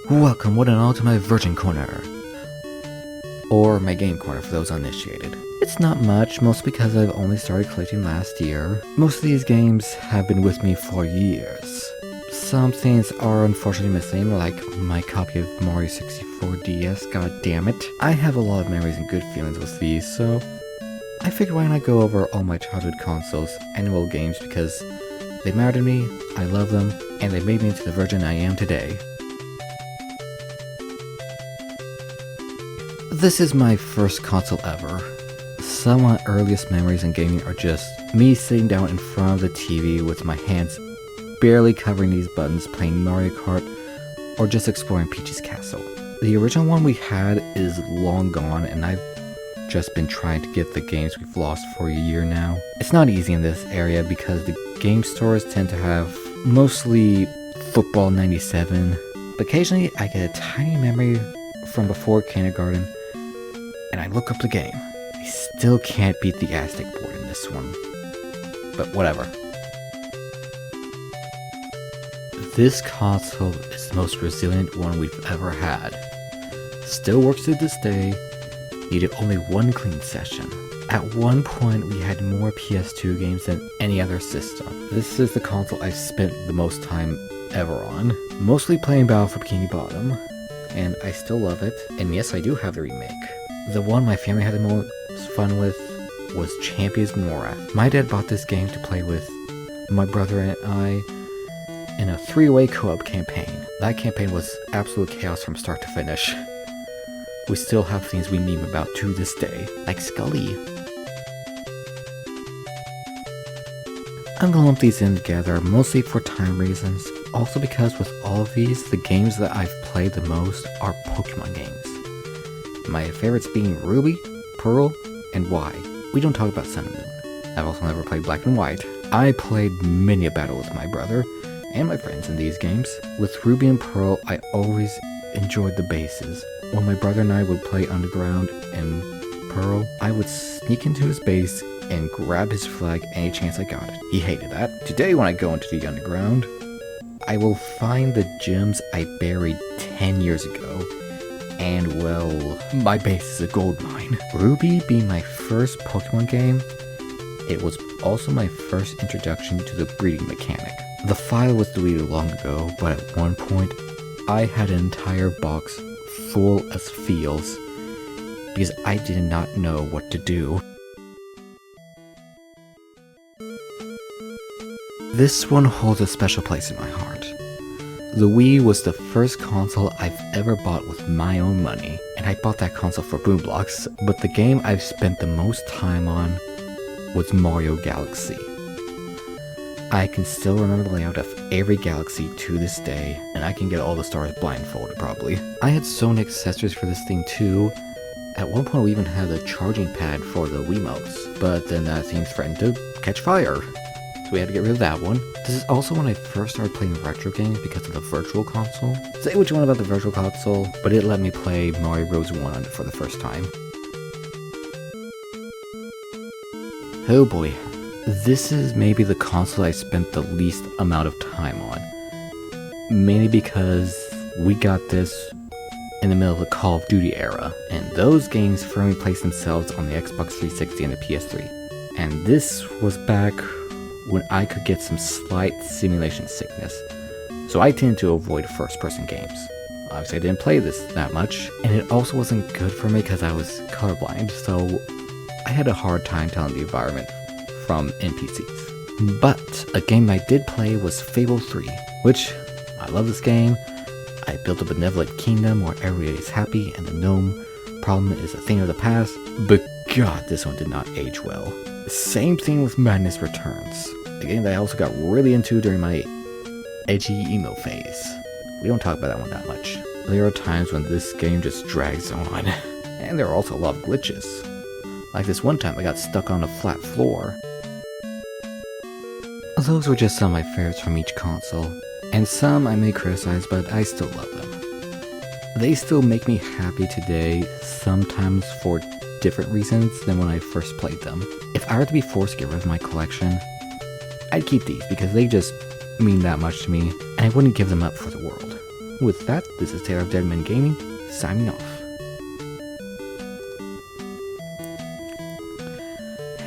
Welcome one and all to my Virgin Corner. Or my Game Corner for those uninitiated. It's not much, mostly because I've only started collecting last year. Most of these games have been with me for years. Some things are unfortunately missing, like my copy of Mario 64 DS, god damn it. I have a lot of memories and good feelings with these, so I figured why not go over all my childhood consoles and old games because they matter to me, I love them, and they made me into the virgin I am today. This is my first console ever. Some of my earliest memories in gaming are just me sitting down in front of the TV with my hands barely covering these buttons playing Mario Kart or just exploring Peach's castle. The original one we had is long gone and I've just been trying to get the games we've lost for a year now. It's not easy in this area because the game stores tend to have mostly Football 97, but occasionally I get a tiny memory from before kindergarten and I look up the game. I still can't beat the Aztec board in this one, but whatever. This console is the most resilient one we've ever had. Still works to this day, needed only one clean session. At one point we had more PS2 games than any other system. This is the console I've spent the most time ever on, mostly playing Battle for Bikini Bottom, and I still love it, and yes I do have the remake. The one my family had the most fun with was Champions of Norath. My dad bought this game to play with my brother and I in a 3-way co-op campaign. That campaign was absolute chaos from start to finish. We still have things we meme about to this day, like Scully. I'm gonna lump these in together, mostly for time reasons, also because with all of these, the games that I've played the most are Pokemon games. My favorites being Ruby, Pearl, and Y. We don't talk about Sun and Moon. I've also never played Black and White. I played many a battle with my brother and my friends in these games. With Ruby and Pearl, I always enjoyed the bases. When my brother and I would play Underground and Pearl, I would sneak into his base and grab his flag any chance I got it. He hated that. Today when I go into the Underground, I will find the gems I buried 10 years ago, and well, my base is a gold mine. Ruby being my first Pokemon game, it was also my first introduction to the breeding mechanic. The file was deleted long ago, but at one point, I had an entire box full of fields because I did not know what to do. This one holds a special place in my heart. The Wii was the first console I've ever bought with my own money, and I bought that console for Boomblocks, but the game I've spent the most time on was Mario Galaxy. I can still remember the layout of every galaxy to this day, and I can get all the stars blindfolded probably. I had so many accessories for this thing too. At one point we even had a charging pad for the Wiimotes, but then that thing threatened to catch fire. So we had to get rid of that one. This is also when I first started playing retro games because of the Virtual Console. Say what you want about the Virtual Console, but it let me play Mario Bros. 1 on it for the first time. Oh boy. This is maybe the console I spent the least amount of time on. Mainly because we got this in the middle of the Call of Duty era, and those games firmly placed themselves on the Xbox 360 and the PS3. And this was back when I could get some slight simulation sickness, so I tended to avoid first-person games. Obviously I didn't play this that much, and it also wasn't good for me because I was colorblind, so I had a hard time telling the environment from NPCs. But a game I did play was Fable 3, which, I love this game. I built a benevolent kingdom where everybody is happy and the gnome problem is a thing of the past, but god, this one did not age well. Same thing with Madness Returns, a game that I also got really into during my edgy emo phase. We don't talk about that one that much. There are times when this game just drags on, and there are also a lot of glitches. Like this one time I got stuck on a flat floor. Those were just some of my favorites from each console, and some I may criticize, but I still love them. They still make me happy today, sometimes for different reasons than when I first played them. If I were to be forced to get rid of my collection, I'd keep these because they just mean that much to me, and I wouldn't give them up for the world. with that, this is Taylor of Deadman Gaming, signing off.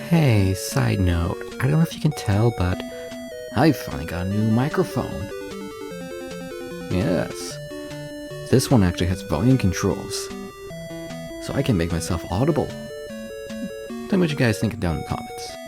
Hey, side note, I don't know if you can tell, but I finally got a new microphone. Yes, this one actually has volume controls, so I can make myself audible. Tell me what you guys think down in the comments.